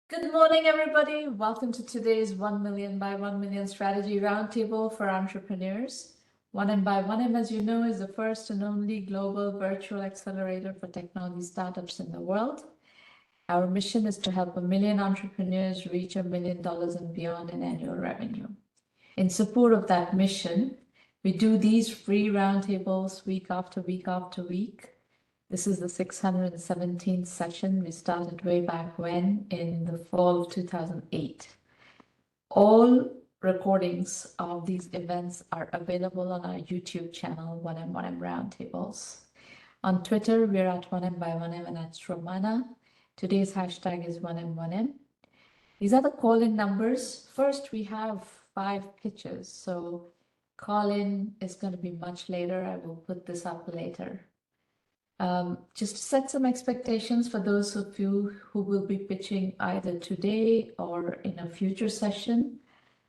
Good morning, everybody. Welcome to today's 1 million by 1 million strategy roundtable for entrepreneurs. 1M, as you know, is the first and only global virtual accelerator for technology startups in the world. Our mission is to help 1 million entrepreneurs reach $1 million and beyond in annual revenue. In support of that mission, we do these free roundtables week after week after week. This is the 617th session. We started way back when in the fall of 2008. All recordings of these events are available on our YouTube channel, 1M1M Roundtables. On Twitter, we're at 1Mby1M and at Stromana. Today's hashtag is 1M1M. These are the call-in numbers. First, we have 5 pitches. So call-in is going to be much later. I will put this up later. Just to set some expectations for those of you who will be pitching either today or in a future session.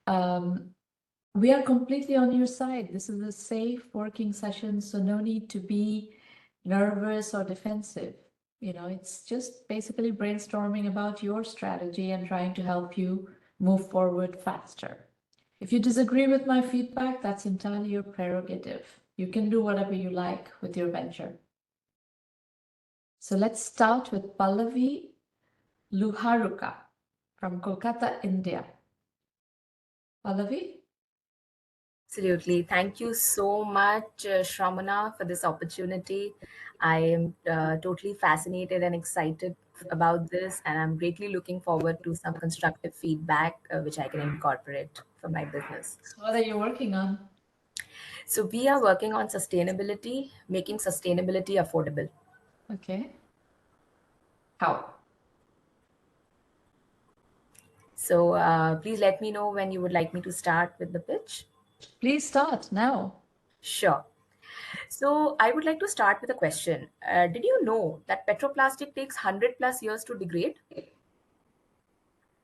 We are completely on your side. This is a safe working session, so no need to be nervous or defensive. You know, it's just basically brainstorming about your strategy and trying to help you move forward faster. If you disagree with my feedback, that's entirely your prerogative. You can do whatever you like with your venture. So let's start with Pallavi Luharuka from Kolkata, India. Pallavi? Absolutely. Thank you so much, Shramana, for this opportunity. I am totally fascinated and excited about this, and I'm greatly looking forward to some constructive feedback which I can incorporate for my business. What are you working on? So, we are working on sustainability, making sustainability affordable. Okay. How? So, please let me know when you would like me to start with the pitch. Please start now. Sure. So, I would like to start with a question. Did you know that petroplastic takes 100 plus years to degrade?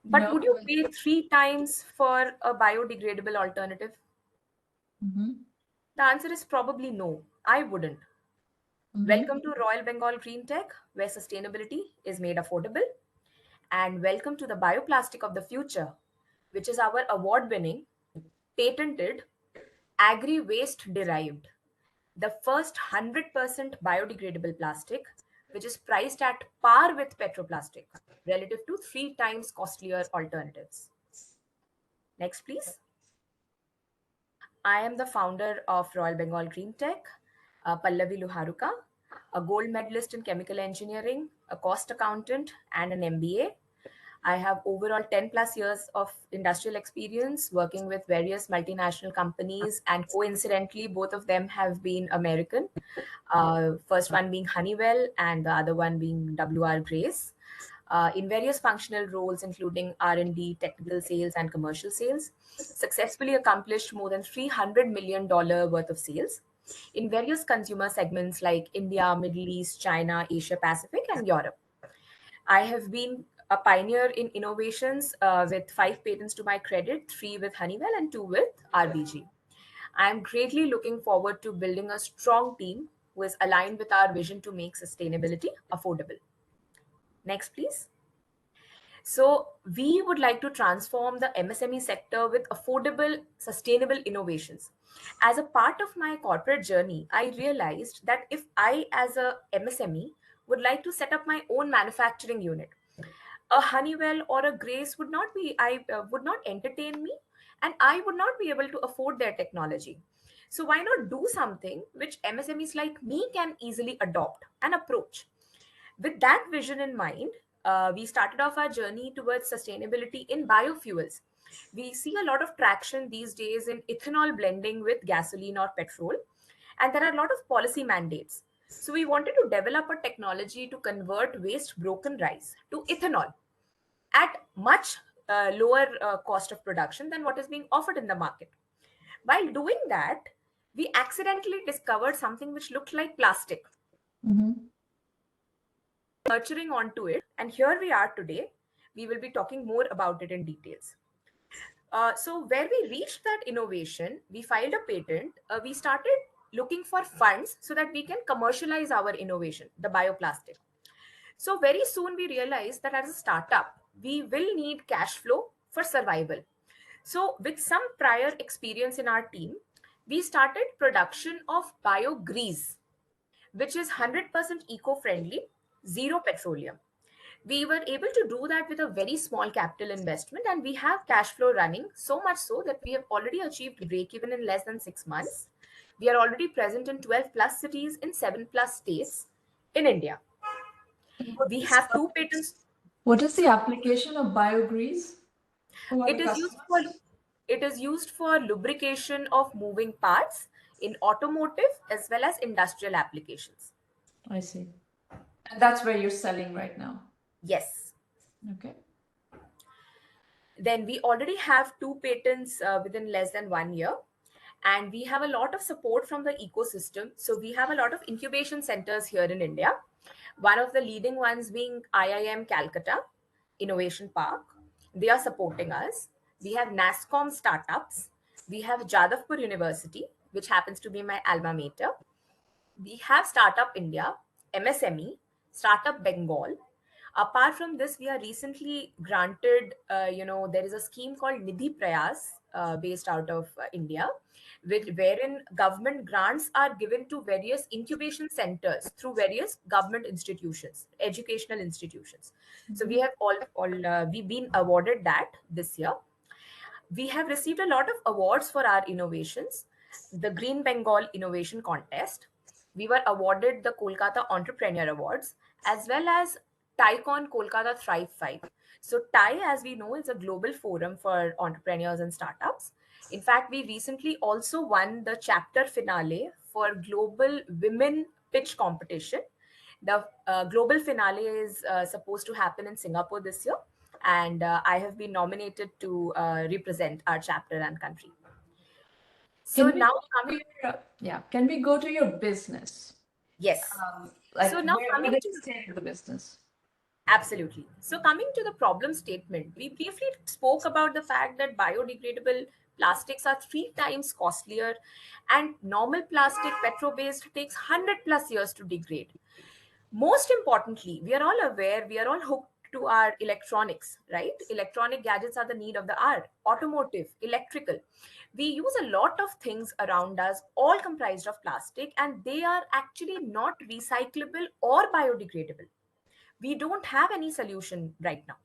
But No. would you pay 3 times for a biodegradable alternative? Mm-hmm. The answer is probably no. I wouldn't. Mm-hmm. Welcome to Royal Bengal Greentech, where sustainability is made affordable. And welcome to the bioplastic of the future, which is our award winning, patented, agri waste derived, the first 100% biodegradable plastic, which is priced at par with petroplastic relative to 3 times costlier alternatives. Next, please. I am the founder of Royal Bengal Greentech, Pallavi Luharuka, a gold medalist in chemical engineering, a cost accountant, and an MBA. I have overall 10 plus years of industrial experience working with various multinational companies, and coincidentally, both of them have been American. First one being Honeywell, and the other one being WR Grace. In various functional roles, including R&D, technical sales, and commercial sales, successfully accomplished more than $300 million worth of sales in various consumer segments like India, Middle East, China, Asia Pacific, and Europe. I have been a pioneer in innovations with 5 patents to my credit, 3 with Honeywell and 2 with RBG. I am greatly looking forward to building a strong team who is aligned with our vision to make sustainability affordable. Next, please. So, we would like to transform the MSME sector with affordable, sustainable innovations. As a part of my corporate journey, I realized that if I, as a MSME, would like to set up my own manufacturing unit, a Honeywell or a Grace would not entertain me, and I would not be able to afford their technology. So why not do something which MSMEs like me can easily adopt and approach? With that vision in mind, we started off our journey towards sustainability in biofuels. We see a lot of traction these days in ethanol blending with gasoline or petrol, and there are a lot of policy mandates. So, we wanted to develop a technology to convert waste broken rice to ethanol at much lower cost of production than what is being offered in the market. While doing that, we accidentally discovered something which looked like plastic, Mm-hmm. nurturing onto it, and here we are today. We will be talking more about it in details. So where we reached that innovation, we filed a patent. We started looking for funds so that we can commercialize our innovation, the bioplastic. So very soon we realized that as a startup, we will need cash flow for survival. So, with some prior experience in our team, we started production of biogrease, which is 100% eco-friendly, zero petroleum. We were able to do that with a very small capital investment, and we have cash flow running, so much so that we have already achieved break even in less than 6 months. We are already present in 12 plus cities in 7 plus states in India. What We is, have two patents. what is the application of biogrease? Who are It the is used for customers? it is used for lubrication of moving parts in automotive as well as industrial applications. I see. And that's where you're selling right now. Yes. Okay. Then we already have two patents within less than 1 year, and we have a lot of support from the ecosystem. So we have a lot of incubation centers here in India, one of the leading ones being IIM Calcutta Innovation Park. They are supporting us. We have NASCOM startups. We have Jadavpur University, which happens to be my alma mater. We have Startup India, MSME, Startup Bengal. Apart from this, we are recently granted, there is a scheme called Nidhi Prayas based out of India, wherein government grants are given to various incubation centers through various government institutions, educational institutions. So we have we've been awarded that this year. We have received a lot of awards for our innovations. The Green Bengal Innovation Contest. We were awarded the Kolkata Entrepreneur Awards, as well as TiECon Kolkata Thrive 5. So TI, as we know, is a global forum for entrepreneurs and startups. In fact, we recently also won the chapter finale for Global Women Pitch Competition. The global finale is supposed to happen in Singapore this year, and I have been nominated to represent our chapter and country. So Can we now go to coming, your, yeah, can we go to your business? yes. Like So now where coming did to you stay in the business? absolutely. So coming to the problem statement, we briefly spoke about the fact that biodegradable plastics are 3 times costlier, and normal plastic petro-based takes 100 plus years to degrade. Most importantly, we are all aware, we are all hooked to our electronics, right? Electronic gadgets are the need of the hour. Automotive, electrical. We use a lot of things around us, all comprised of plastic, and they are actually not recyclable or biodegradable. We don't have any solution right now.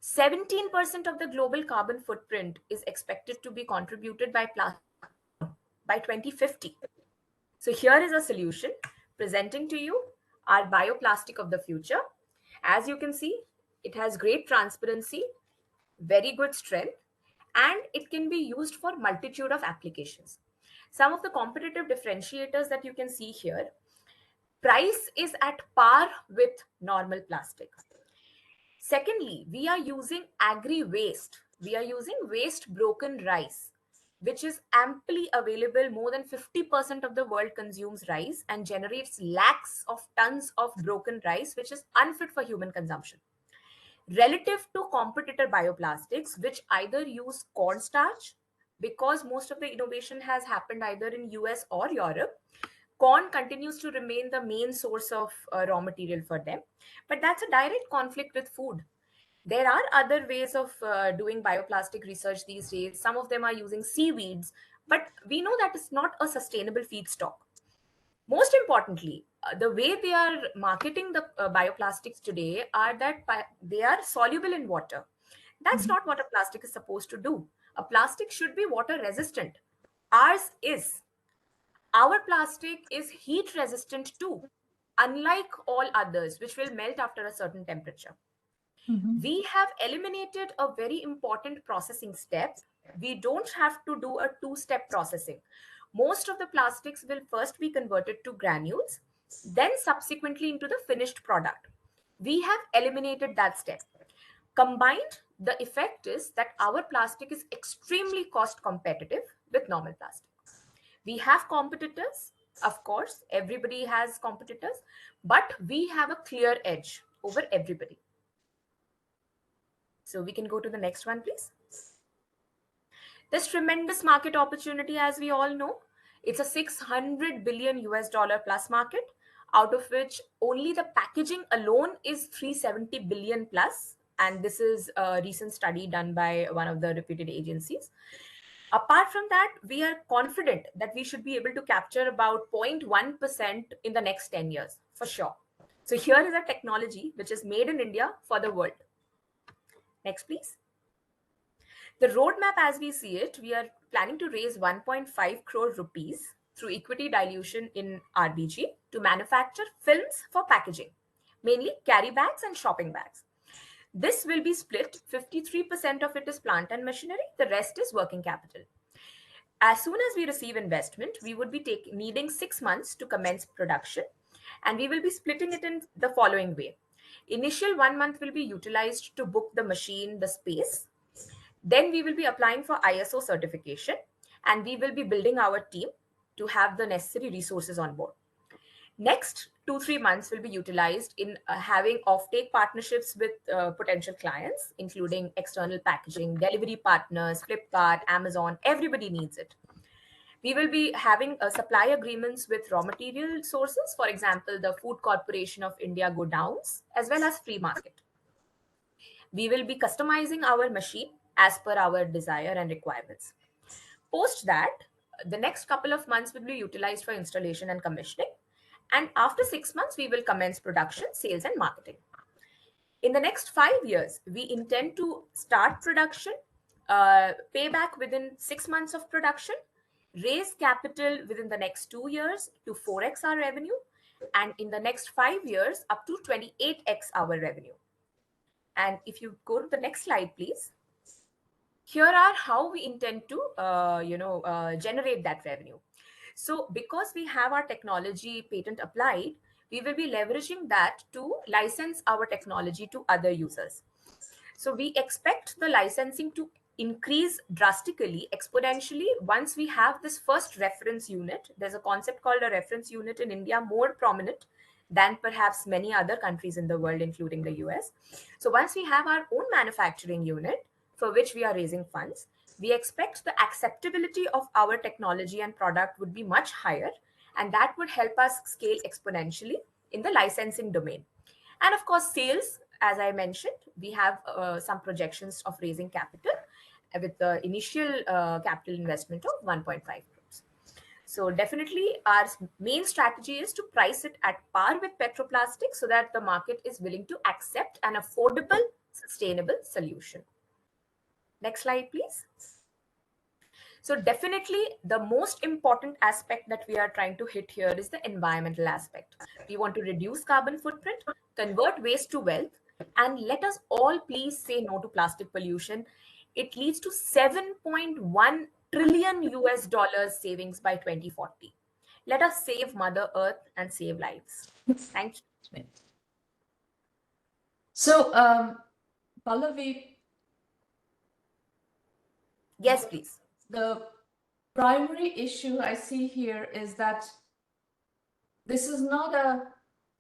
17% of the global carbon footprint is expected to be contributed by plastic alone by 2050. So here is a solution presenting to you our bioplastic of the future. As you can see, it has great transparency, very good strength, and it can be used for multitude of applications. Some of the competitive differentiators that you can see here, price is at par with normal plastic. Secondly, we are using agri waste. We are using waste broken rice, which is amply available. More than 50% of the world consumes rice and generates lakhs of tons of broken rice, which is unfit for human consumption. Relative to competitor bioplastics, which either use cornstarch, because most of the innovation has happened either in US or Europe, corn continues to remain the main source of raw material for them. But that's a direct conflict with food. There are other ways of doing bioplastic research these days. Some of them are using seaweeds, but we know that it's not a sustainable feedstock. Most importantly, the way they are marketing the bioplastics today are that they are soluble in water. That's Mhm. not what a plastic is supposed to do. A plastic should be water resistant. Ours is. Our plastic is heat resistant too, unlike all others, which will melt after a certain temperature. Mhm. We have eliminated a very important processing step. We don't have to do a two-step processing. Most of the plastics will first be converted to granules, then subsequently into the finished product. We have eliminated that step. Combined, the effect is that our plastic is extremely cost competitive with normal plastic. We have competitors, of course, everybody has competitors, but we have a clear edge over everybody. So we can go to the next one, please. There's tremendous market opportunity, as we all know. It's a 600 billion US dollar plus market, out of which only the packaging alone is 370 billion plus. And this is a recent study done by one of the reputed agencies. Apart from that, we are confident that we should be able to capture about 0.1% in the next 10 years, for sure. So here is a technology which is made in India for the world. Next, please. The roadmap as we see it, we are planning to raise 1.5 crore rupees through equity dilution in RBG to manufacture films for packaging, mainly carry bags and shopping bags. This will be split. 53% of it is plant and machinery, the rest is working capital. As soon as we receive investment, we would be needing 6 months to commence production, and we will be splitting it in the following way. Initial 1 month will be utilized to book the machine, the space. Then we will be applying for ISO certification, and we will be building our team to have the necessary resources on board. Next 2-3 months will be utilized in having offtake partnerships with potential clients, including external packaging, delivery partners, Flipkart, Amazon. Everybody needs it. We will be having supply agreements with raw material sources, for example, the Food Corporation of India godowns, as well as free market. We will be customizing our machine as per our desire and requirements. Post that, the next couple of months will be utilized for installation and commissioning. And after 6 months, we will commence production, sales, and marketing. In the next 5 years, we intend to start production, pay back within 6 months of production, raise capital within the next 2 years to 4x our revenue, and in the next 5 years, up to 28x our revenue. And if you go to the next slide, please. Here are how we intend to generate that revenue. So because we have our technology patent applied, we will be leveraging that to license our technology to other users. So we expect the licensing to increase drastically, exponentially, once we have this first reference unit. There's a concept called a reference unit in India, more prominent than perhaps many other countries in the world, including the US. So once we have our own manufacturing unit, for which we are raising funds, we expect the acceptability of our technology and product would be much higher, and that would help us scale exponentially in the licensing domain. And of course, sales, as I mentioned, we have some projections of raising capital with the initial capital investment of 1.5 crores. So definitely our main strategy is to price it at par with petroplastic so that the market is willing to accept an affordable, sustainable solution. Next slide, please. So definitely the most important aspect that we are trying to hit here is the environmental aspect. We want to reduce carbon footprint, convert waste to wealth, and let us all please say no to plastic pollution. It leads to 7.1 trillion US dollars savings by 2040. Let us save Mother Earth and save lives. Thank you. So, Pallavi. Yes, please. The primary issue I see here is that this is not a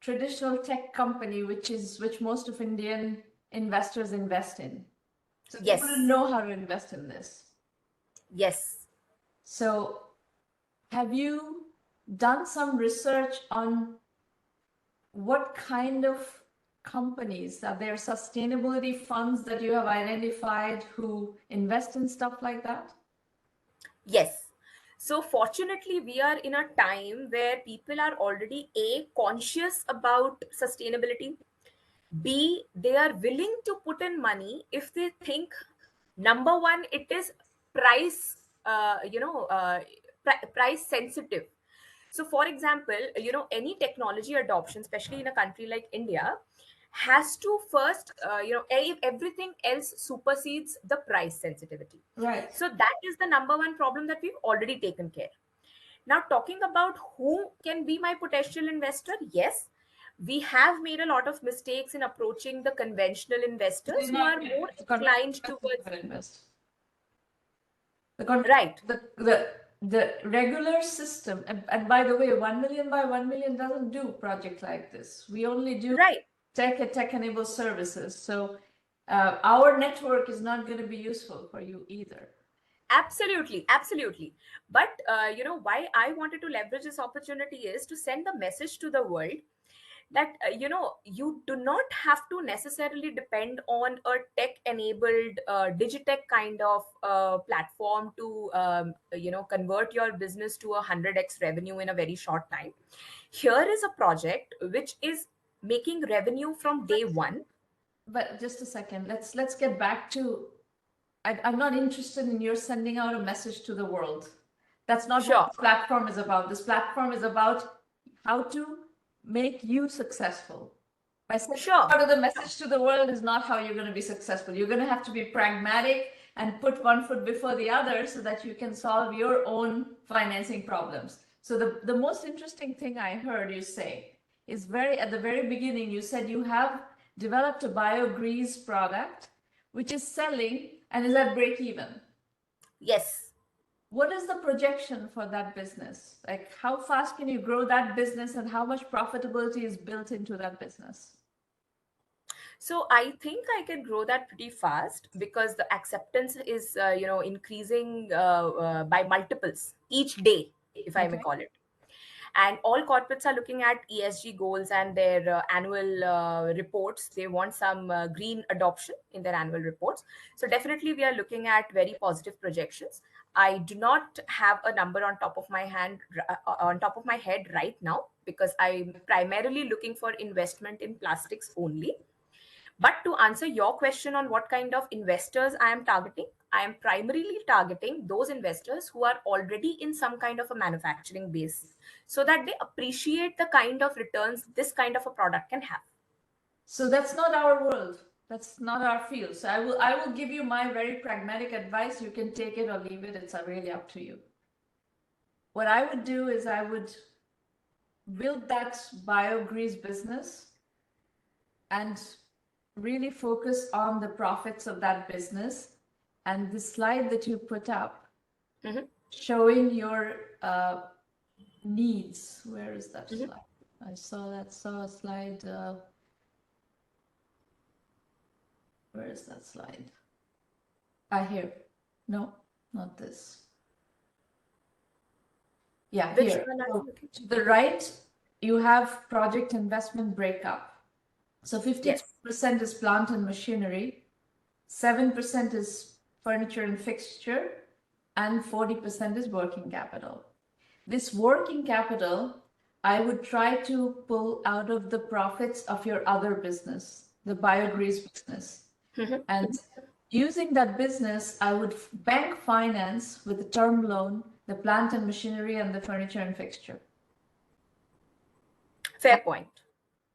traditional tech company, which most of Indian investors invest in. So Yes. they wouldn't know how to invest in this. Yes. So have you done some research on what kind of companies are there, sustainability funds that you have identified who invest in stuff like that? Yes. So fortunately, we are in a time where people are already A, conscious about sustainability. B, they are willing to put in money if they think, number one, it is price, price sensitive. So for example, any technology adoption, especially in a country like India, has to first, everything else supersedes the price sensitivity. Right. So that is the number one problem that we've already taken care. Now, talking about who can be my potential investor, yes, we have made a lot of mistakes in approaching the conventional investors who are more inclined towards right. The regular system, and by the way, 1 million by 1 million doesn't do project like this. We only do tech-enabled services. So our network is not going to be useful for you either. Absolutely, absolutely. But why I wanted to leverage this opportunity is to send the message to the world that you do not have to necessarily depend on a tech enabled digitech kind of platform to convert your business to 100x revenue in a very short time. Here is a project which is making revenue from day one. But just a second, let's get back to, I'm not interested in your sending out a message to the world. That's not what Sure. this platform is about. This platform is about how to make you successful. By sending Sure. out of the message to the world is not how you're going to be successful. You're going to have to be pragmatic and put one foot before the other so that you can solve your own financing problems. So the most interesting thing I heard you say is at the very beginning, you said you have developed a biogrease product, which is selling and is at break even. Yes. What is the projection for that business? Like, how fast can you grow that business and how much profitability is built into that business? So I think I can grow that pretty fast because the acceptance is increasing by multiples each day, if I may Okay. call it. And all corporates are looking at ESG goals and their annual reports. They want some green adoption in their annual reports. So definitely we are looking at very positive projections. I do not have a number on top of my head right now because I'm primarily looking for investment in plastics only. But to answer your question on what kind of investors I am targeting, I am primarily targeting those investors who are already in some kind of a manufacturing base so that they appreciate the kind of returns this kind of a product can have. So that's not our world. That's not our field. So I will give you my very pragmatic advice. You can take it or leave it. It's really up to you. What I would do is I would build that biogrease business and really focus on the profits of that business. And the slide that you put up Mhm. showing your needs. Where is that Mhm. slide? I saw a slide. Where is that slide? Here. No, not this. Yeah, Which here. one are So you looking? to the right, you have project investment breakup. So 52% is plant and machinery, 7% is furniture and fixture, and 40% is working capital. This working capital, I would try to pull out of the profits of your other business, the biogrease business. Mhm. And using that business, I would bank finance with the term loan, the plant and machinery, and the furniture and fixture. Fair point.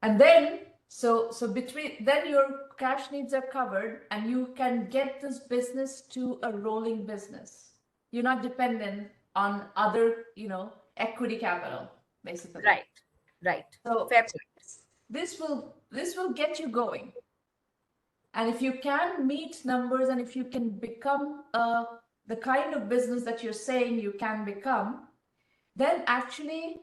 And then, so between then your cash needs are covered, and you can get this business to a rolling business. You're not dependent on other, equity capital, basically. Right. Right. So Fair point. this will get you going. And if you can meet numbers and if you can become the kind of business that you're saying you can become, then actually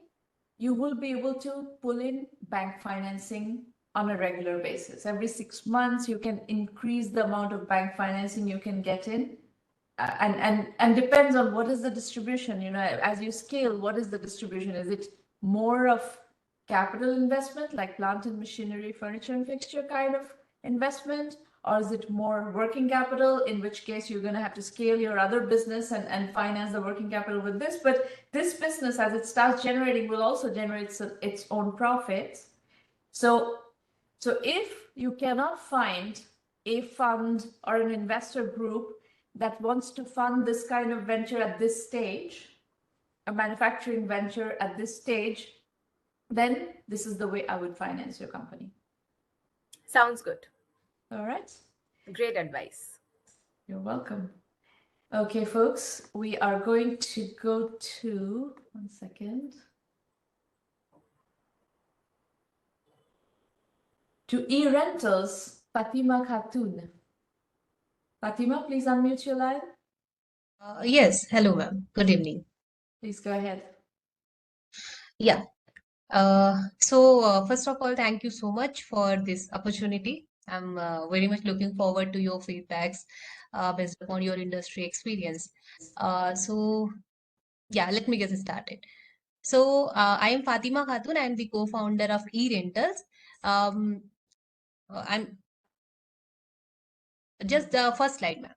you will be able to pull in bank financing on a regular basis. Every 6 months, you can increase the amount of bank financing you can get in. And depends on what is the distribution, as you scale, what is the distribution? Is it more of capital investment like plant and machinery, furniture and fixture kind of investment? Or is it more working capital, in which case you're going to have to scale your other business and finance the working capital with this? But this business, as it starts generating, will also generate its own profits. So if you cannot find a fund or an investor group that wants to fund this kind of venture at this stage, a manufacturing venture at this stage, then this is the way I would finance your company. Sounds good. All right. Great advice. You're welcome. Okay, folks, we are going to go to, one second, to eRentals, Fatima Khatun. Fatima, please unmute your line. Yes, hello, ma'am. Good evening. Please go ahead. Yeah. First of all, thank you so much for this opportunity. I'm very much looking forward to your feedbacks based upon your industry experience. Yeah, let me get started. So I am Fatima Khatun. I am the co-founder of eRentals. I'm just the first slide, ma'am.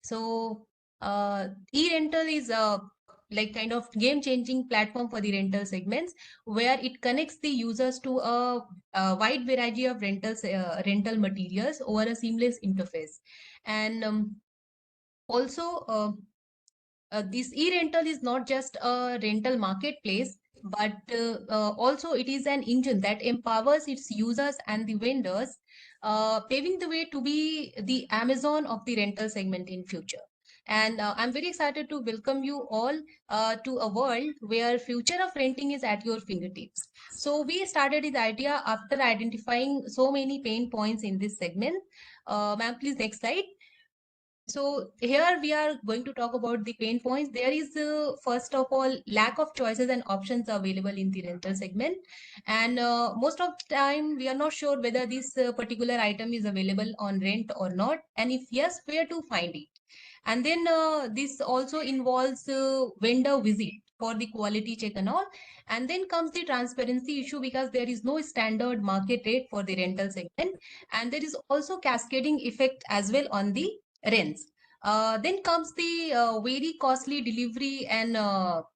So eRental is a like kind of game-changing platform for the rental segments, where it connects the users to a wide variety of rental materials over a seamless interface. And also this e-rental is not just a rental marketplace, but also it is an engine that empowers its users and the vendors, paving the way to be the Amazon of the rental segment in future. And I'm very excited to welcome you all to a world where future of renting is at your fingertips. So we started this idea after identifying so many pain points in this segment. Ma'am, please next slide. So here we are going to talk about the pain points. There is, first of all, lack of choices and options available in the rental segment. And most of the time, we are not sure whether this particular item is available on rent or not. And if yes, where to find it. And then this also involves vendor visit for the quality check and all. And then comes the transparency issue, because there is no standard market rate for the rental segment. And there is also cascading effect as well on the rents. Then comes the very costly delivery and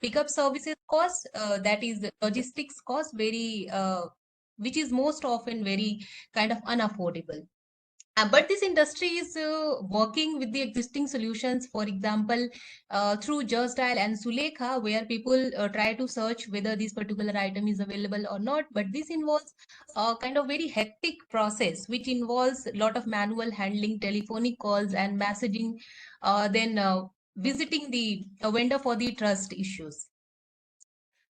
pickup services cost, that is the logistics cost, which is most often very kind of unaffordable. But this industry is working with the existing solutions, for example, through Just Dial and Sulekha, where people try to search whether this particular item is available or not. But this involves a kind of very hectic process, which involves a lot of manual handling, telephonic calls, and messaging, then visiting the vendor for the trust issues.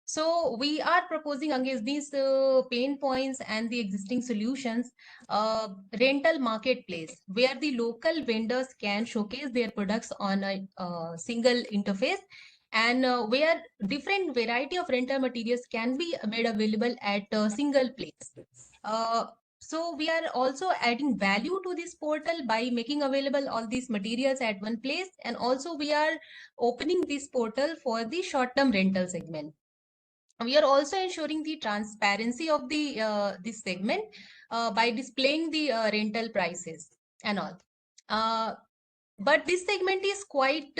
So we are proposing against these pain points and the existing solutions, rental marketplace, where the local vendors can showcase their products on a single interface, and where different variety of rental materials can be made available at a single place. Uh, so we are also adding value to this portal by making available all these materials at one place, and also we are opening this portal for the short-term rental segment. We are also ensuring the transparency of the this segment by displaying the rental prices and all. Uh, but this segment is quite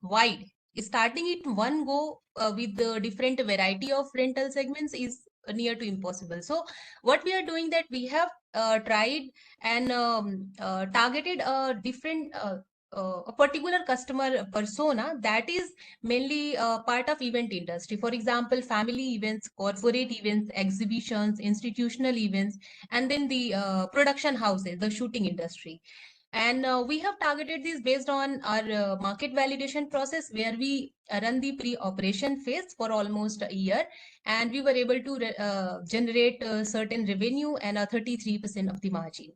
wide. Starting it one go with the different variety of rental segments is near to impossible. So what we are doing, that we have tried and targeted a particular customer persona that is mainly part of event industry. For example, family events, corporate events, exhibitions, institutional events, and then the production houses, the shooting industry. And we have targeted this based on our market validation process, where we run the pre-operation phase for almost a year, and we were able to generate certain revenue and a 33% of the margin.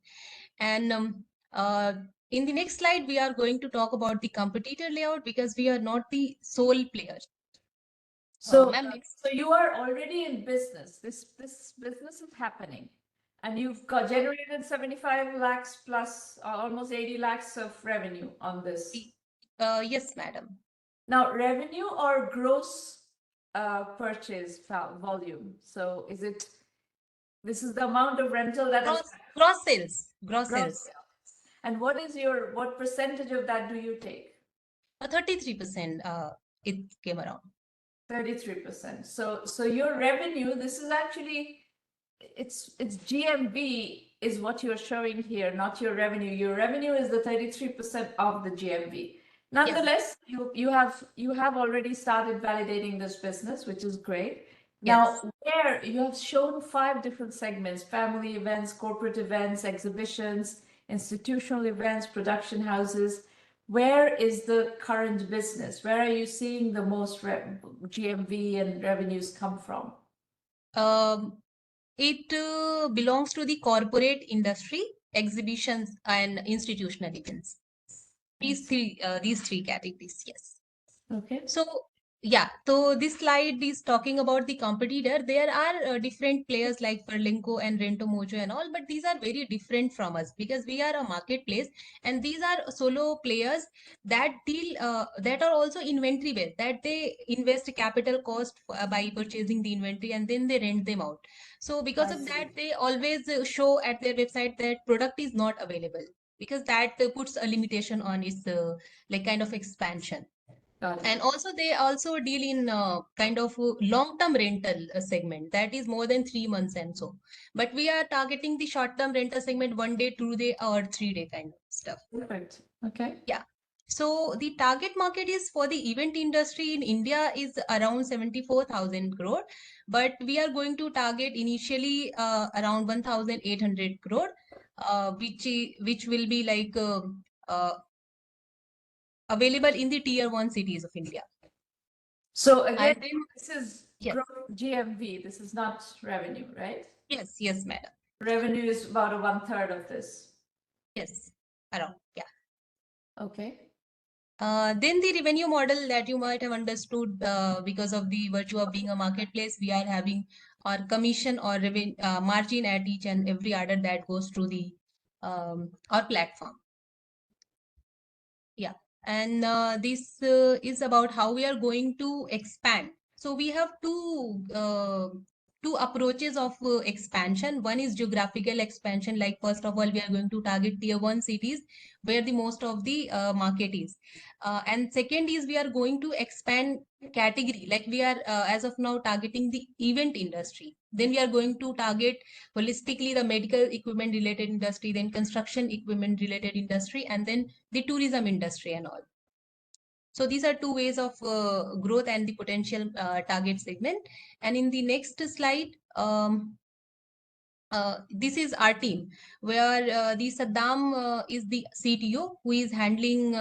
And uh, in the next slide, we are going to talk about the competitor layout, because we are not the sole player. So, Ma'am, next. so you are already in business. This business is happening, and you've got generated 75 lakhs plus almost 80 lakhs of revenue on this. Yes, madam. Now, revenue or gross purchase volume? So, is it this is the amount of rental that is Gross sales. Gross gross sales. sales. And what percentage of that do you take? 33%, it came around. 33%. So your revenue, this is actually it's GMV is what you're showing here, not your revenue. Your revenue is the 33% of the GMV. Nonetheless, you have already started validating this business, which is great. Now, where you have shown 5 different segments: family events, corporate events, exhibitions, institutional events, production houses. Where is the current business? Where are you seeing the most GMV and revenues come from? It belongs to the corporate industry, exhibitions, and institutional events. These three categories, yes. Okay. So Yeah, so this slide is talking about the competitor. There are different players like Perlinko and Rento Mojo and all, but these are very different from us because we are a marketplace, and these are solo players that deal that are also inventory based, that they invest capital cost by purchasing the inventory and then they rent them out. So because I of that, see. they always show at their website that product is not available because that puts a limitation on its like kind of expansion. Got it. And also they also deal in kind of long-term rental segment that is more than 3 months and so. But we are targeting the short-term rental segment, 1 day, 2 day, or 3 day kind of stuff. Perfect. Okay. Yeah. So the target market is for the event industry in India is around 74,000 crore, but we are going to target initially around 1,800 crore, which will be like uh, available in the tier one cities of India. So again, And then, this is yes. GMV. This is not revenue, right? Yes, madam. Revenue is about a 1/3 of this. Yes, around. Yeah. Okay. Then the revenue model that you might have understood because of the virtue of being a marketplace, we are having our commission or revenue margin at each and every order that goes through the our platform. Yeah, and this is about how we are going to expand. So we have two approaches of expansion. One is geographical expansion. Like first of all, we are going to target tier one cities where the most of the market is. And second is we are going to expand category. Like we are as of now targeting the event industry. Then we are going to target holistically the medical equipment related industry, then construction equipment related industry, and then the tourism industry and all. So these are two ways of growth and the potential target segment. And in the next slide, this is our team, where the Saddam is the CTO who is handling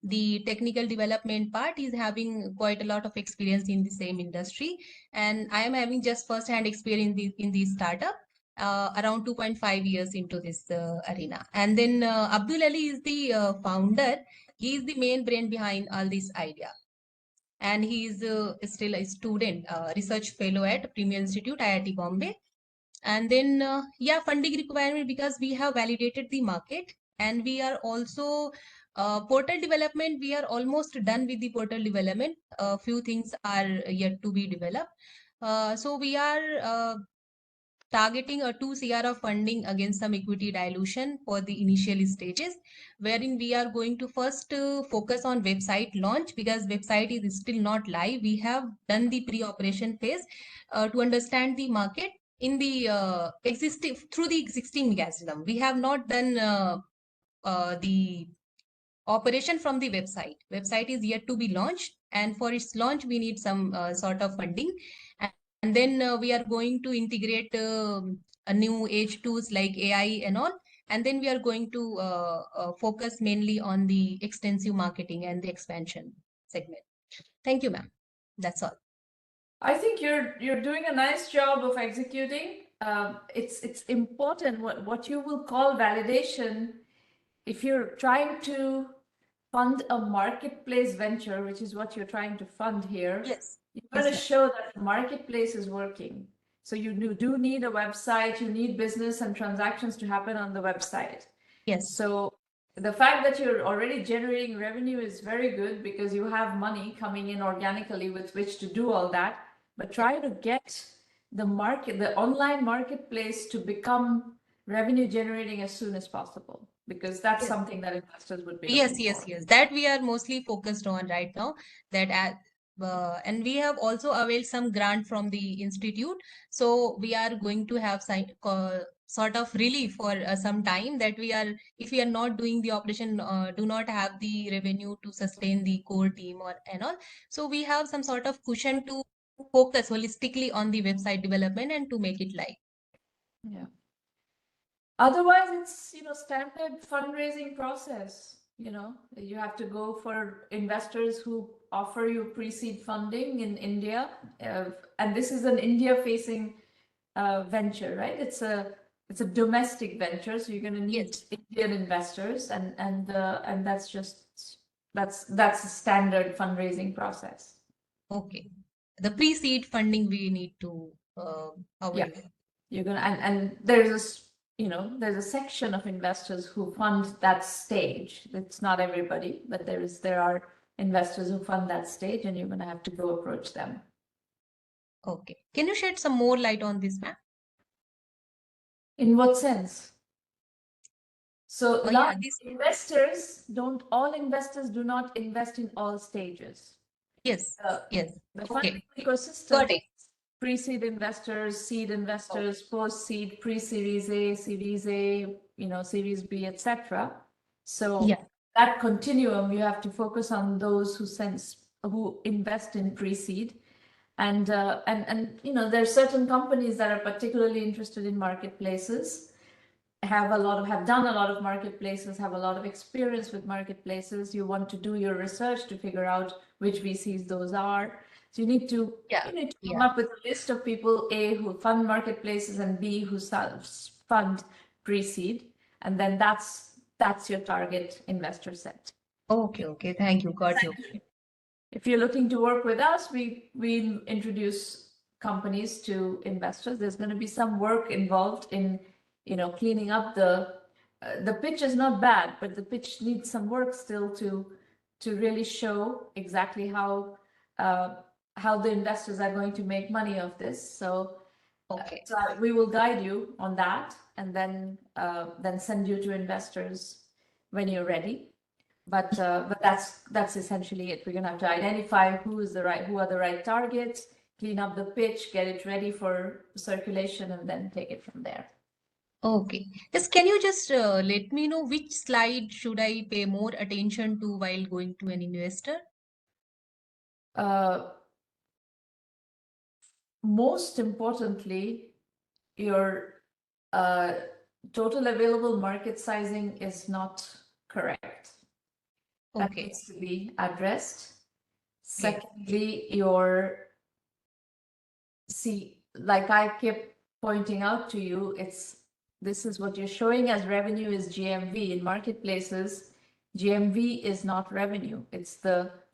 the technical development part. He's having quite a lot of experience in the same industry, and I am having just first-hand experience in the startup. Around 2.5 years into this arena. And then Abdul Ali is the founder. He is the main brain behind all this idea. And he is still a student, research fellow at Premier Institute, IIT Bombay. And then, yeah, funding requirement because we have validated the market, and we are also portal development. We are almost done with the portal development. A few things are yet to be developed. So we are targeting a 2 CR of funding against some equity dilution for the initial stages, wherein we are going to first focus on website launch because website is still not live. We have done the pre-operation phase to understand the market in the existing through the existing mechanism. We have not done the operation from the website. Website is yet to be launched, and for its launch, we need some sort of funding. And then we are going to integrate a new age tools like AI and all. And then we are going to focus mainly on the extensive marketing and the expansion segment. Thank you, ma'am. That's all. I think you're doing a nice job of executing. It's important what you will call validation. If you're trying to fund a marketplace venture, which is what you're trying to fund here, Yes. you've got to Yes, ma'am. show that the marketplace is working. So you do need a website, you need business and transactions to happen on the website. Yes. So the fact that you're already generating revenue is very good because you have money coming in organically with which to do all that. But try to get the market, the online marketplace to become revenue generating as soon as possible, because that's Yes. something that investors would be Yes, looking yes, for. yes. That we are mostly focused on right now. That and we have also availed some grant from the institute. So we are going to have sort of relief for some time that we are, if we are not doing the operation, do not have the revenue to sustain the core team or and all. So we have some sort of cushion to focus holistically on the website development and to make it live. Yeah. Otherwise, it's, standard fundraising process. You have to go for investors who offer you pre-seed funding in India. And this is an India-facing venture, right? It's a domestic venture, so you're going to need Yes. Indian investors, and that's a standard fundraising process. Okay. The pre-seed funding we need to Yeah. avail. You're gonna and there's this, there's a section of investors who fund that stage. It's not everybody, but there are investors who fund that stage, and you're gonna have to go approach them. Okay. Can you shed some more light on this, ma'am? In what sense? So Oh, yeah, this. all investors do not invest in all stages. Yes. Yes. The Okay. funding ecosystem, Got it. pre-seed investors, seed investors, post-seed, pre-series A, series A, series B, etc. So Yeah. that continuum, you have to focus on those who invest in pre-seed. And there's certain companies that are particularly interested in marketplaces, have done a lot of marketplaces, have a lot of experience with marketplaces. You want to do your research to figure out which VCs those are. So you need to come up with a list of people, A, who fund marketplaces, and B, who fund pre-seed, and then that's your target investor set. Okay. Okay. Thank you. Got you. If you're looking to work with us, we introduce companies to investors. There's going to be some work involved in, cleaning up the pitch is not bad, but the pitch needs some work still to really show exactly how the investors are going to make money of this. So, Okay. so we will guide you on that, and then send you to investors when you're ready. But that's essentially it. We're gonna have to identify who are the right targets, clean up the pitch, get it ready for circulation, and then take it from there. Okay. Yes, can you just let me know which slide should I pay more attention to while going to an investor? Most importantly, your total available market sizing is not correct. That Okay. needs to be addressed. Yeah. Secondly, like I kept pointing out to you, this is what you're showing as revenue is GMV. In marketplaces, GMV is not revenue. It's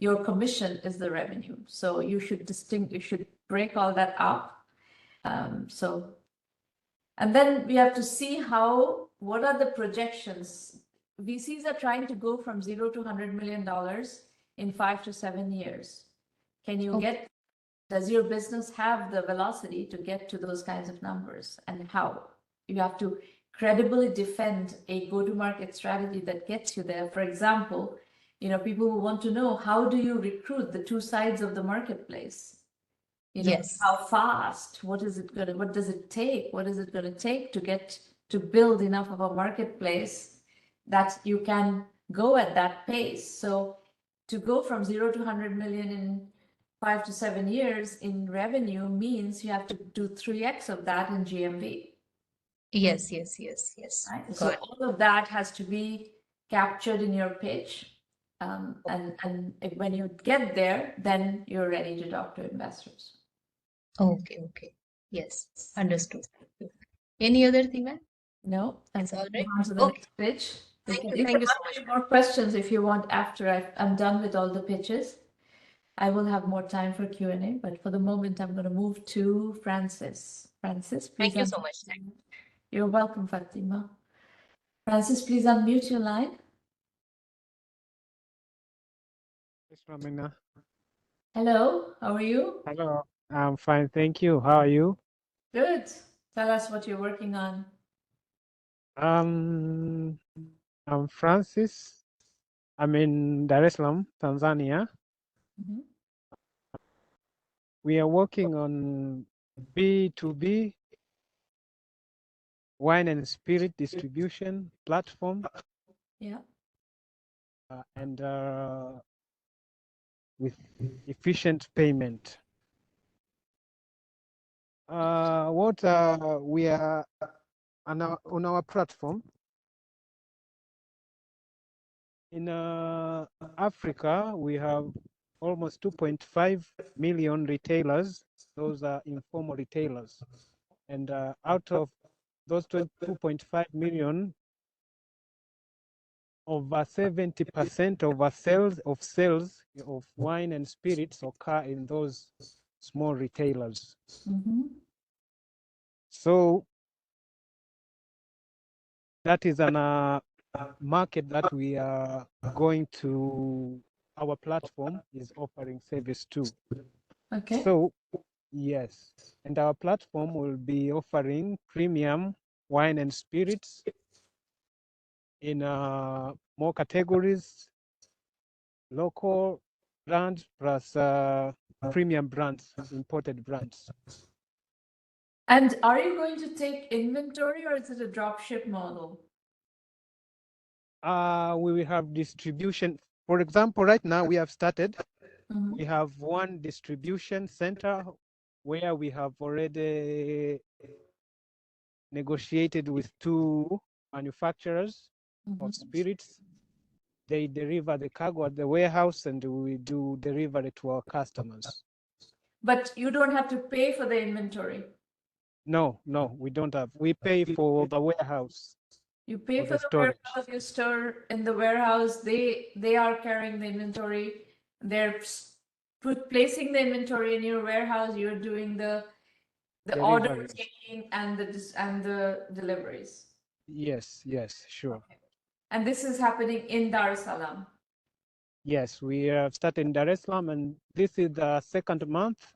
your commission is the revenue. So you should break all that up. And then we have to see what are the projections. VCs are trying to go from $0 to $100 million in 5 to 7 years. Does your business have the velocity to get to those kinds of numbers, and how? You have to credibly defend a go-to-market strategy that gets you there. For example, people will want to know, how do you recruit the two sides of the marketplace? Yes. How fast? What does it take? What is it going to take to build enough of a marketplace that you can go at that pace? So to go from 0 to 100 million in 5 to 7 years in revenue means you have to do 3x of that in GMV. Yes. Right? So all of that has to be captured in your pitch. And when you get there, then you're ready to talk to investors. Okay. Yes. Understood. Any other thing, ma'am? No, That's all right. on to the Okay. next pitch. Thank you. You Thank can you so ask much, me ma'am. more questions if you want after I'm done with all the pitches. I will have more time for Q&A, but for the moment, I'm going to move to Francis. Francis, please. Thank you so much. You're welcome, Fatima. Francis, please unmute your line. Yes, Ramina. Hello, how are you? Hello, I'm fine, thank you. How are you? Good. Tell us what you're working on. I'm Francis. I'm in Dar es Salaam, Tanzania. Mhm. We are working on B2B wine and spirit distribution platform, Yeah. and with efficient payment. What we are on our platform in Africa, we have almost 2.5 million retailers. Those are informal retailers. And out of those 2.5 million, over 70% of our sales of wine and spirits occur in those small retailers. So that is an market that we are going to. Our platform is offering service to. Okay. So yes, and our platform will be offering premium wine and spirits in more categories, local brands plus premium brands, imported brands. And are you going to take inventory or is it a drop ship model? We will have distribution. For example, right now we have started. Mhm. We have one distribution center where we have already negotiated with two manufacturers of spirits. They deliver the cargo at the warehouse and we do delivery to our customers. But you don't have to pay for the inventory. No, we don't have. We pay for the warehouse. You pay For for the the storage. warehouse, you store in the warehouse. They are carrying the inventory. They're placing the inventory in your warehouse. You're doing the order Deliveries. taking and the deliveries. Yes, sure. And this is happening in Dar es Salaam. Yes, we have started in Dar es Salaam, and this is the second month.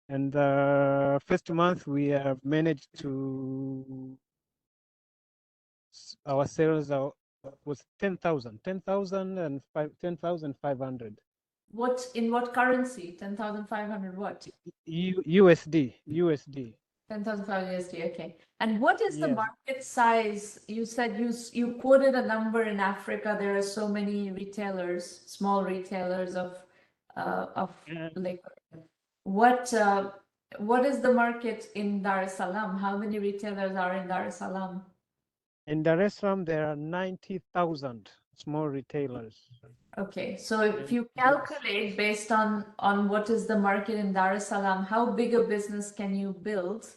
And the first month we have managed to, our sales was 10,500. In what currency? 10,500 what? USD. 10,500 USD, okay. And what is the Yes. market size? You said you quoted a number in Africa. There are so many retailers, small retailers of liquor. What is the market in Dar es Salaam? How many retailers are in Dar es Salaam? In Dar es Salaam, there are 90,000 small retailers. Okay, so if you calculate based on what is the market in Dar es Salaam, how big a business can you build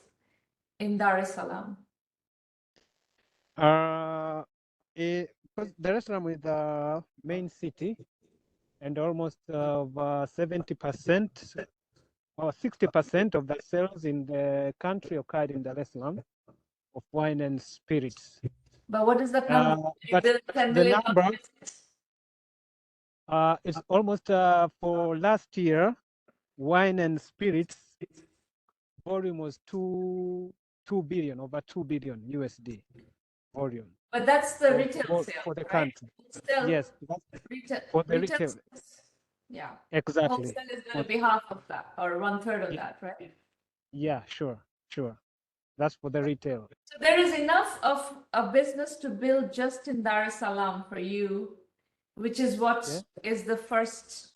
in Dar es Salaam? Because Dar es Salaam is the main city, and almost 70% or 60% of the sales in the country occurred in Dar es Salaam of wine and spirits. But what is that number? You But build 10 the million number is almost for last year, wine and spirits volume was 2 billion, over 2 billion USD volume. But that's the retail for sale, the right? country. Still, Yes, that's retail, for the retail. sales, yeah. Exactly. Wholesale is going to be half of that or 1/3 of that, right? Yeah, sure. That's for the retail. So there is enough of a business to build just in Dar es Salaam for you, which is what is the first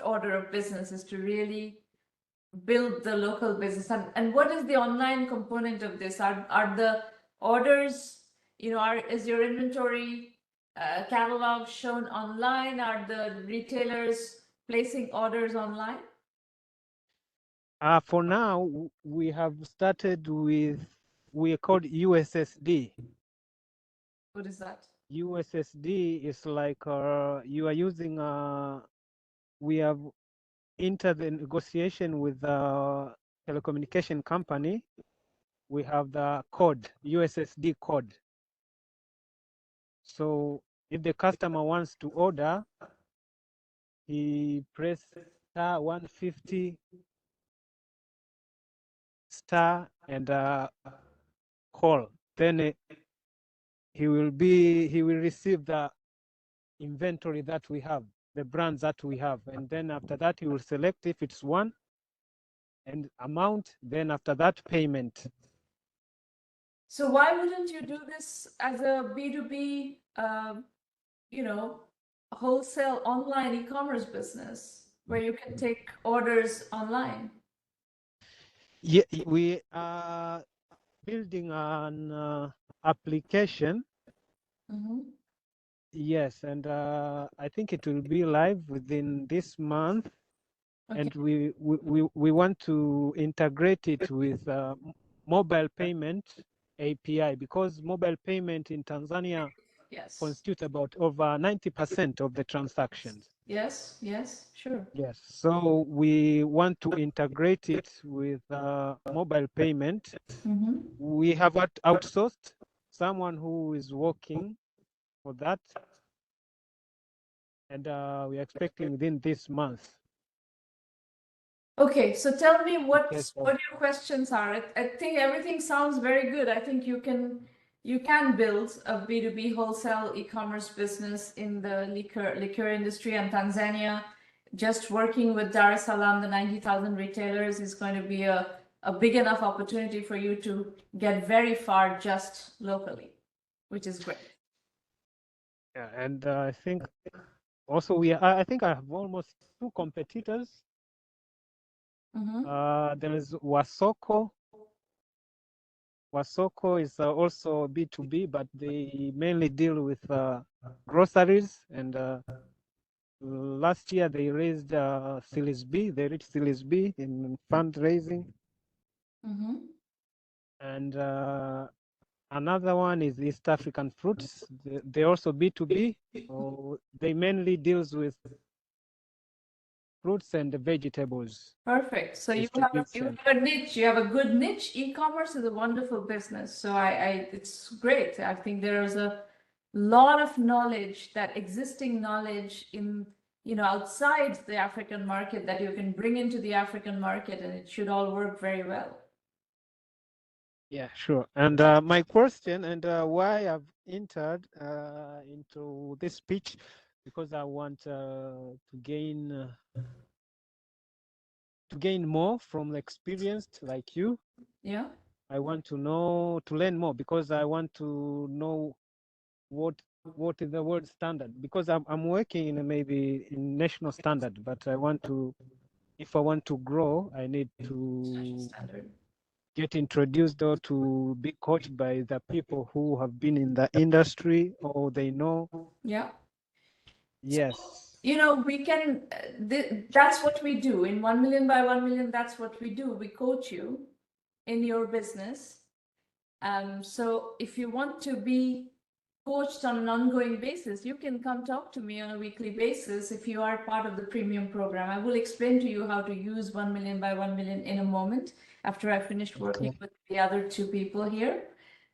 order of business, is to really build the local business. And what is the online component of this? Are the orders, is your inventory catalog shown online? Are the retailers placing orders online? For now, we have started with, we are called USSD. What is that? USSD is like you are using, we have entered the negotiation with the telecommunication company. We have the code, USSD code. So if the customer wants to order, he press star 150 star and call. Then he will receive the inventory that we have, the brands that we have, and then after that he will select if it's one and amount. Then after that, payment. So why wouldn't you do this as a B2B, wholesale online e-commerce business where you can take orders online? Yeah, we are building an application. Yes, and I think it will be live within this month. Okay. And we want to integrate it with mobile payment API, because mobile payment in Tanzania Yes. constitute about over 90% of the transactions. Yes, yes, sure. Yes, so we want to integrate it with mobile payment. Mm-hmm. We have outsourced someone who is working for that, and we're expecting within this month. Okay, so tell me what Yes, your questions are. I think everything sounds very good. I think you can build a B2B wholesale e-commerce business in the liquor industry, and Tanzania. Just working with Dar es Salaam, the 90,000 retailers, is going to be a big enough opportunity for you to get very far just locally, which is great. yeah, and I think also I think I have almost 2 competitors. Mm-hmm. There is Wasoko. Wasoko is also B2B, but they mainly deal with groceries. And last year they raised Series B. They reached Series B in fundraising. Mm-hmm. And another one is East African Fruits. They also B2B. So they mainly deals with fruits and vegetables. Perfect. So you have a niche. You have a good niche. E-commerce is a wonderful business. So it's great. I think there is a lot of knowledge, that existing knowledge in, outside the African market, that you can bring into the African market, and it should all work very well. Yeah, sure. And my question and why I've entered into this pitch, because I want to gain more from the experienced like you. Yeah. I want to learn more, because I want to know what is the world standard, because I'm working in maybe in national standard, but if I want to grow, I need to get introduced or to be coached by the people who have been in the industry, or they know. Yeah. Yes. We can, that's what we do in 1 million by 1 million. That's what we do. We coach you in your business. So if you want to be coached on an ongoing basis, you can come talk to me on a weekly basis if you are part of the premium program. I will explain to you how to use 1 million by 1 million in a moment after I finish working with the other 2 people here.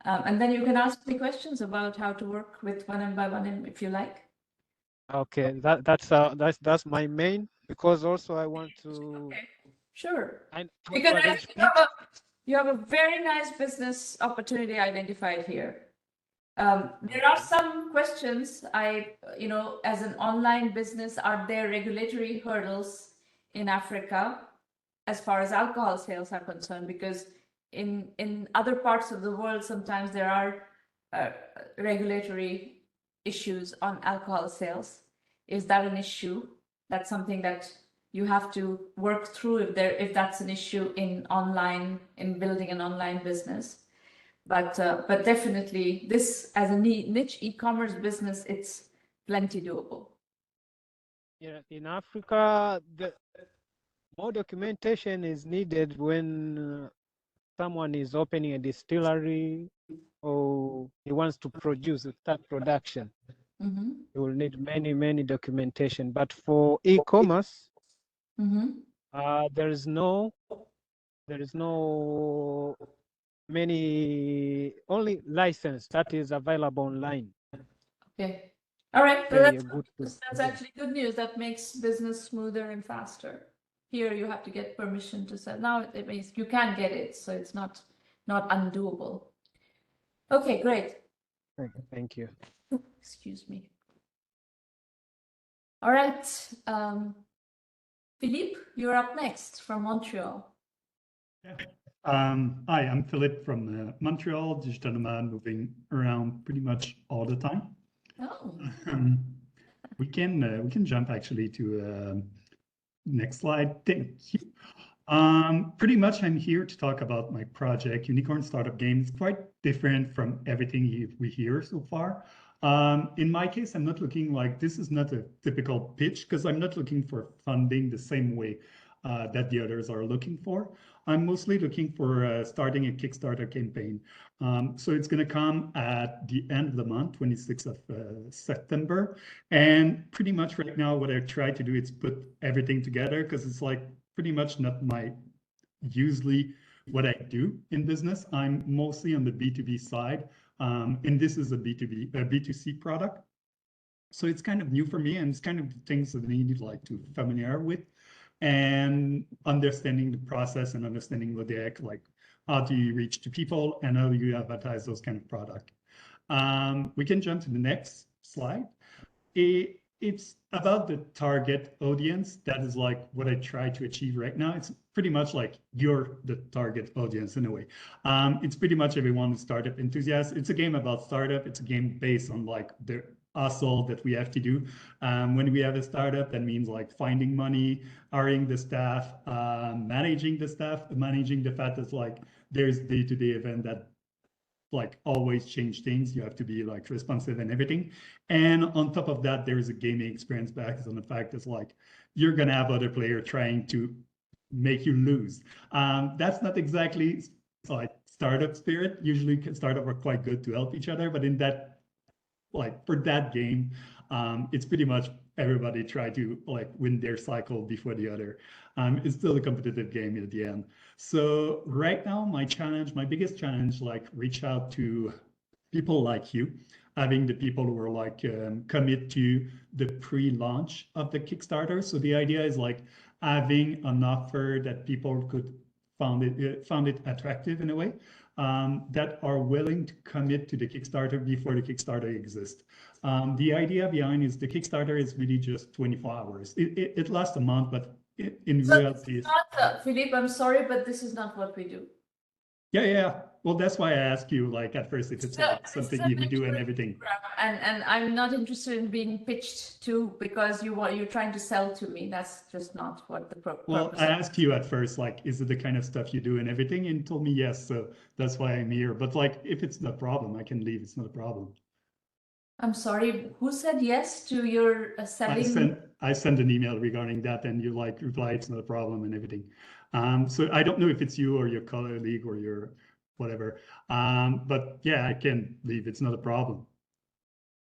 And then you can ask me questions about how to work with 1M if you like. Okay, that's my main, because also I want to. Okay, sure. I Because I arrange think you have a very nice business opportunity identified here. There are some questions as an online business, are there regulatory hurdles in Africa as far as alcohol sales are concerned? Because in other parts of the world, sometimes there are regulatory issues on alcohol sales. Is that an issue? That's something that you have to work through if that's an issue in building an online business. But definitely this as a niche e-commerce business, it's plenty doable. Yeah, in Africa, the more documentation is needed when someone is opening a distillery or he wants to start production. Mm-hmm. You will need many documentation. But for e-commerce, Mm-hmm. there is no only license that is available online. Okay. All right. So that's actually good news. That makes business smoother and faster. Here you have to get permission to sell. Now it means you can get it, so it's not undoable. Okay, great. Thank you. Excuse me. All right. Philippe, you're up next from Montreal. Yeah. Hi, I'm Philippe from Montreal, digital nomad, moving around pretty much all the time. Oh. We can jump actually to next slide. Thank you. Pretty much I'm here to talk about my project, Unicorn Startup Game. It's quite different from everything we hear so far. In my case, I'm not looking like, this is not a typical pitch, because I'm not looking for funding the same way that the others are looking for. I'm mostly looking for starting a Kickstarter campaign. So it's going to come at the end of the month, 26th of September. And pretty much right now, what I try to do is put everything together, because it's like pretty much not my usually what I do in business. I'm mostly on the B2B side. And this is a B2C product. So it's kind of new for me, and it's kind of the things that I need like to familiar with, and understanding the process and understanding what they act like. How do you reach to people and how do you advertise those kind of product? We can jump to the next slide. It's about the target audience. That is like what I try to achieve right now. It's pretty much like you're the target audience in a way. It's pretty much everyone who's startup enthusiast. It's a game about startup. It's a game based on like the hustle that we have to do. When we have a startup, that means like finding money, hiring the staff, managing the staff, managing the fact that like there's day-to-day event that like always change things. You have to be like responsive and everything. And on top of that, there is a gaming experience based on the fact that like you're gonna have other players trying to make you lose. That's not exactly like startup spirit. Usually startup are quite good to help each other, but in that, like for that game, it's pretty much everybody try to like win their cycle before the other. It's still a competitive game at the end. So right now, my biggest challenge, like reach out to people like you, having the people who are like commit to the pre-launch of the Kickstarter. So the idea is like having an offer that people could found it attractive in a way, that are willing to commit to the Kickstarter before the Kickstarter exists. The idea behind is the Kickstarter is really just 24 hours. It lasts a month, but in So reality, it's not, Philippe, I'm sorry, but this is not what we do. yeah. Well, that's why I asked you like at first if it's No, like this something is a you would do and mentoring everything. program, and I'm not interested in being pitched to because you're trying to sell to me. That's just not what the Well, purpose I of. asked you at first, like, is it the kind of stuff you do and everything? And you told me yes, so that's why I'm here. But like, if it's not a problem, I can leave. It's not a problem. I'm sorry, who said yes to your selling? I sent an email regarding that, and you like reply, it's not a problem and everything. So I don't know if it's you or your colleague or your whatever. But yeah, I can leave. It's not a problem.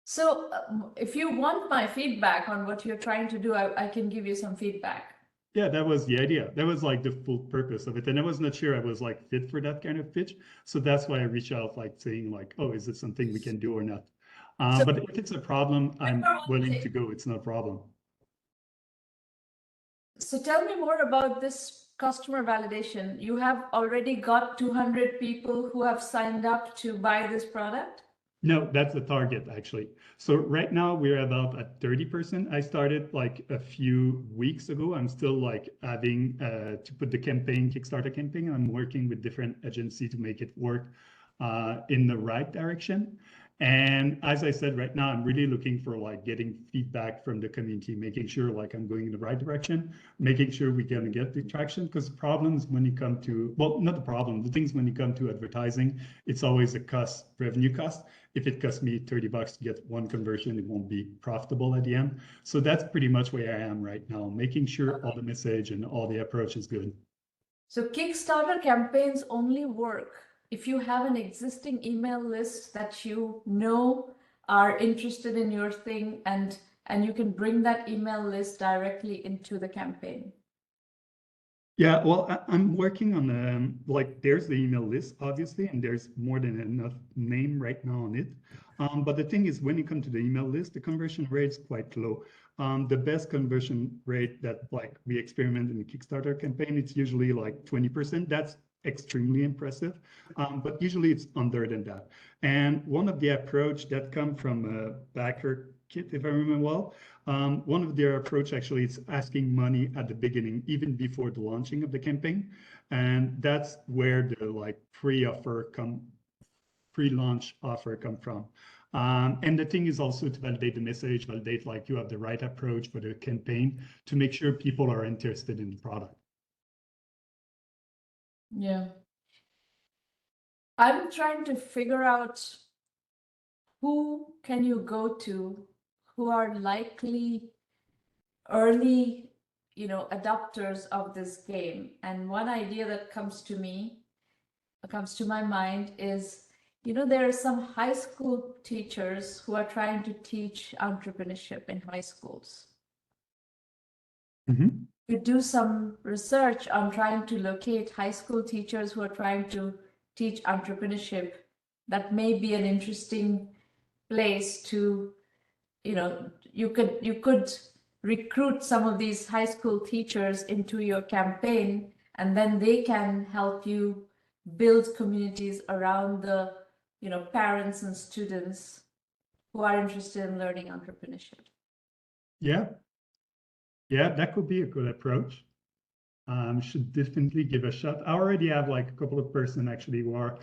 So if you want my feedback on what you're trying to do, I can give you some feedback. Yeah, that was the idea. That was like the full purpose of it. And I was not sure I was like fit for that kind of pitch. So that's why I reached out, like saying like, oh, is it something we can do or not? But if it's a problem, I'm willing to go. It's no problem. So tell me more about this customer validation. You have already got 200 people who have signed up to buy this product? No, that's the target actually. So right now we're about at 30%. I started like a few weeks ago. I'm still like having to put the campaign, Kickstarter campaign. I'm working with different agencies to make it work in the right direction. And as I said, right now, I'm really looking for like getting feedback from the community, making sure like I'm going in the right direction, making sure we're going to get the traction. Because the problems when you come to, well, not the problem, the things when you come to advertising, it's always a cost, revenue cost. If it costs me $30 to get one conversion, it won't be profitable at the end. So that's pretty much where I am right now, making sure all the message and all the approach is good. So Kickstarter campaigns only work if you have an existing email list that you know are interested in your thing, and you can bring that email list directly into the campaign. Yeah, well, I'm working on like there's the email list, obviously, and there's more than enough name right now on it. But the thing is, when you come to the email list, the conversion rate is quite low. The best conversion rate that like we experiment in the Kickstarter campaign, it's usually like 20%. That's extremely impressive, but usually it's under than that. And one of the approach that come from a backer kit, if I remember well, one of their approach actually is asking money at the beginning, even before the launching of the campaign. And that's where the like pre-launch offer come from. And the thing is also to validate the message, validate like you have the right approach for the campaign to make sure people are interested in the product. Yeah. I'm trying to figure out who can you go to who are likely early adopters of this game. And one idea that comes to my mind is, there are some high school teachers who are trying to teach entrepreneurship in high schools. Mhm. We do some research on trying to locate high school teachers who are trying to teach entrepreneurship. That may be an interesting place to, you could recruit some of these high school teachers into your campaign, and then they can help you build communities around the, parents and students who are interested in learning entrepreneurship. Yeah. Yeah, that could be a good approach. Should definitely give a shot. I already have like a couple of person actually who are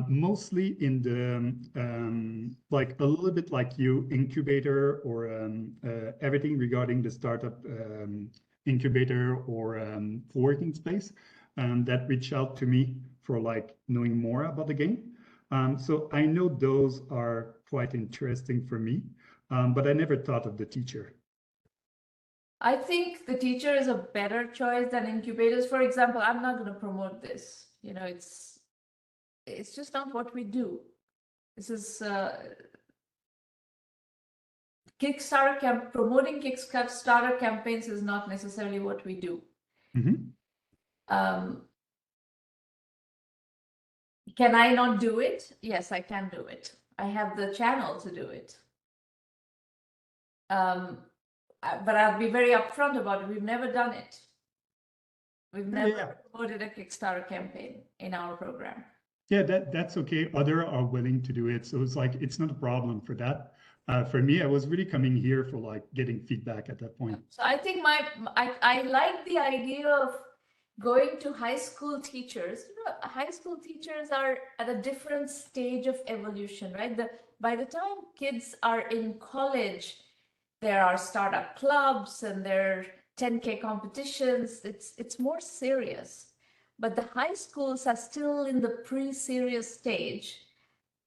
mostly in the like a little bit like you, incubator or everything regarding the startup incubator or co-working space that reach out to me for like knowing more about the game. So I know those are quite interesting for me, but I never thought of the teacher. I think the teacher is a better choice than incubators. For example, I'm not going to promote this. It's just not what we do. This is promoting Kickstarter campaigns is not necessarily what we do. Mhm. Can I not do it? Yes, I can do it. I have the channel to do it. But I'll be very upfront about it. We've never done it. We've never promoted a Kickstarter campaign in our program. Yeah, that's okay. Other are willing to do it. So it's like, it's not a problem for that. For me, I was really coming here for like getting feedback at that point. So I think I like the idea of going to high school teachers. High school teachers are at a different stage of evolution, right? By the time kids are in college, there are startup clubs and there are 10K competitions. It's more serious. But the high schools are still in the pre-serious stage.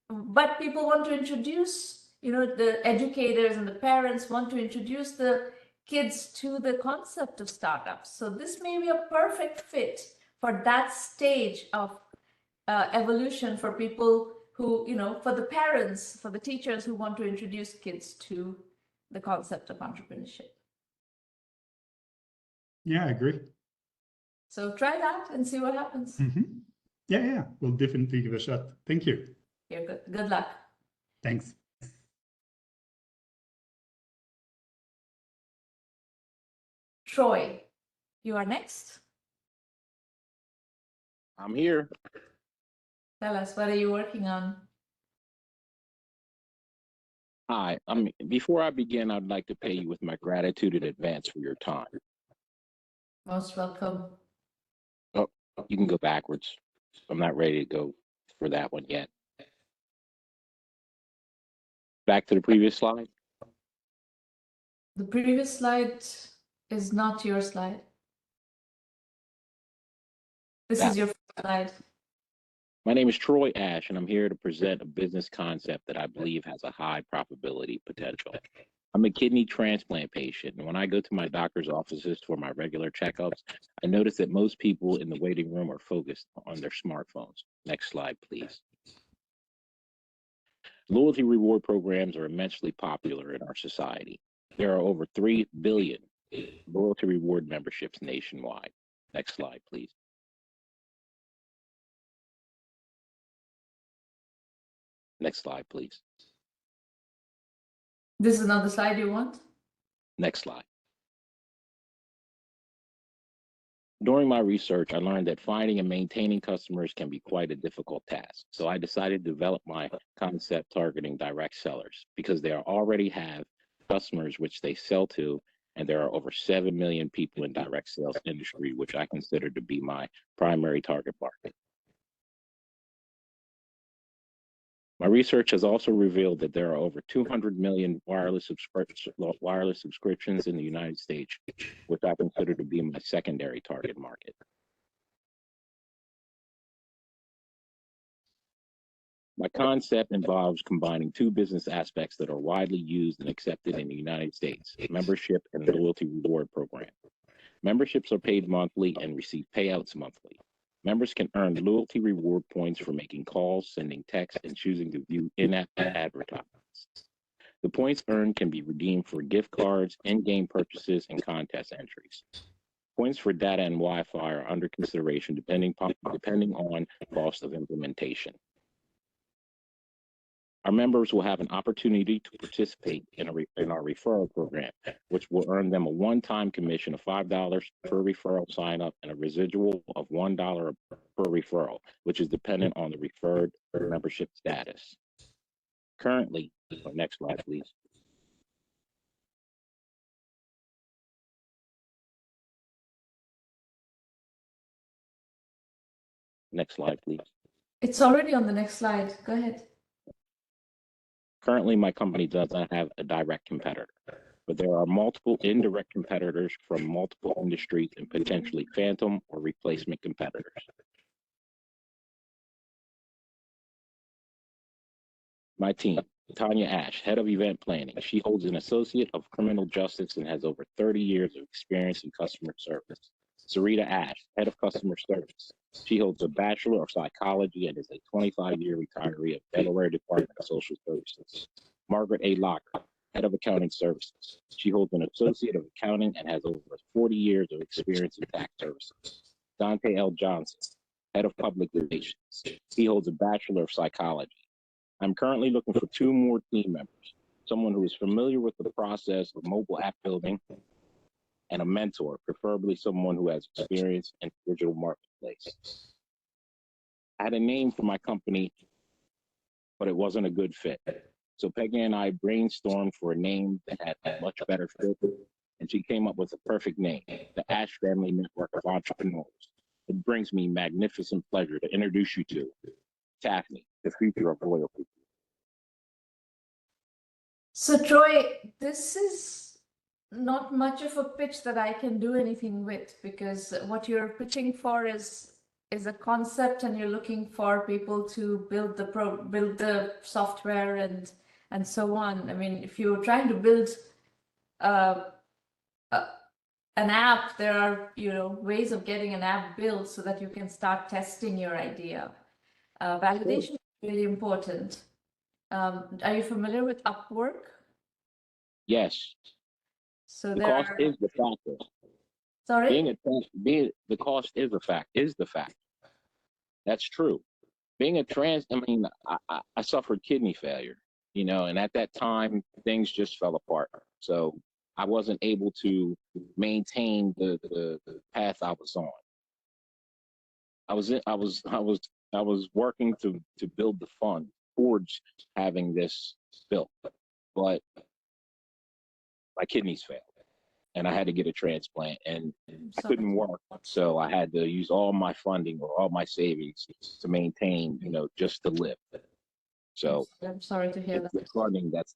But people want to introduce, the educators and the parents want to introduce the kids to the concept of startups. So this may be a perfect fit for that stage of evolution for people who, for the parents, for the teachers who want to introduce kids to the concept of entrepreneurship. Yeah, I agree. So try that and see what happens. Mm-hmm. Yeah, we'll definitely give a shot. Thank you. You're good. Good luck. Thanks. Troy, you are next. I'm here. Tell us, what are you working on? Hi. Before I begin, I'd like to pay you with my gratitude in advance for your time. Most welcome. Oh, you can go backwards. I'm not ready to go for that one yet. Back to the previous slide. The previous slide is not your slide. This is your first slide. My name is Troy Ash, and I'm here to present a business concept that I believe has a high probability potential. I'm a kidney transplant patient, and when I go to my doctor's offices for my regular checkups, I notice that most people in the waiting room are focused on their smartphones. Next slide, please. Loyalty reward programs are immensely popular in our society. There are over 3 billion loyalty reward memberships nationwide. Next slide, please. Next slide, please. This is not the slide you want? Next slide. During my research, I learned that finding and maintaining customers can be quite a difficult task. So I decided to develop my concept targeting direct sellers because they already have customers which they sell to, and there are over 7 million people in direct sales industry, which I consider to be my primary target market. My research has also revealed that there are over 200 million wireless subscriptions in the United States, which I consider to be my secondary target market. My concept involves combining two business aspects that are widely used and accepted in the United States: membership and loyalty reward program. Memberships are paid monthly and receive payouts monthly. Members can earn loyalty reward points for making calls, sending texts, and choosing to view in-app advertisements. The points earned can be redeemed for gift cards, in-game purchases, and contest entries. Points for data and Wi-Fi are under consideration depending on cost of implementation. Our members will have an opportunity to participate in our referral program, which will earn them a one-time commission of $5 per referral sign-up and a residual of $1 per referral, which is dependent on the referred membership status. Currently, next slide, please. Next slide, please. It's already on the next slide. Go ahead. Currently, my company does not have a direct competitor, but there are multiple indirect competitors from multiple industries and potentially phantom or replacement competitors. My team, Tanya Ash, head of event planning. She holds an associate of criminal justice and has over 30 years of experience in customer service. Sarita Ash, head of customer service. She holds a bachelor of psychology and is a 25-year retiree of Delaware Department of Social Services. Margaret A. Locker, head of accounting services. She holds an associate of accounting and has over 40 years of experience in tax services. Dante L. Johnson, head of public relations. He holds a bachelor of psychology. I'm currently looking for 2 more team members, someone who is familiar with the process of mobile app building, and a mentor, preferably someone who has experience in digital marketplace. I had a name for my company, but it wasn't a good fit. So Peggy and I brainstormed for a name that had a much better fit, and she came up with the perfect name, the Ash Family Network of Entrepreneurs. It brings me magnificent pleasure to introduce you to TAFNE, the future of loyalty. So Troy, this is not much of a pitch that I can do anything with, because what you're pitching for is a concept, and you're looking for people to build the software and so on. I mean, if you're trying to build an app, there are ways of getting an app built so that you can start testing your idea. Validation is really important. Are you familiar with Upwork? Yes. So the cost is the factor. Sorry? The cost is the fact. That's true. Being I suffered kidney failure, and at that time things just fell apart. So I wasn't able to maintain the path I was on. I was working to build the fund towards having this built, but my kidneys failed and I had to get a transplant, and I couldn't work. So I had to use all my funding or all my savings to maintain, just to live. So I'm sorry to hear that. The funding, it's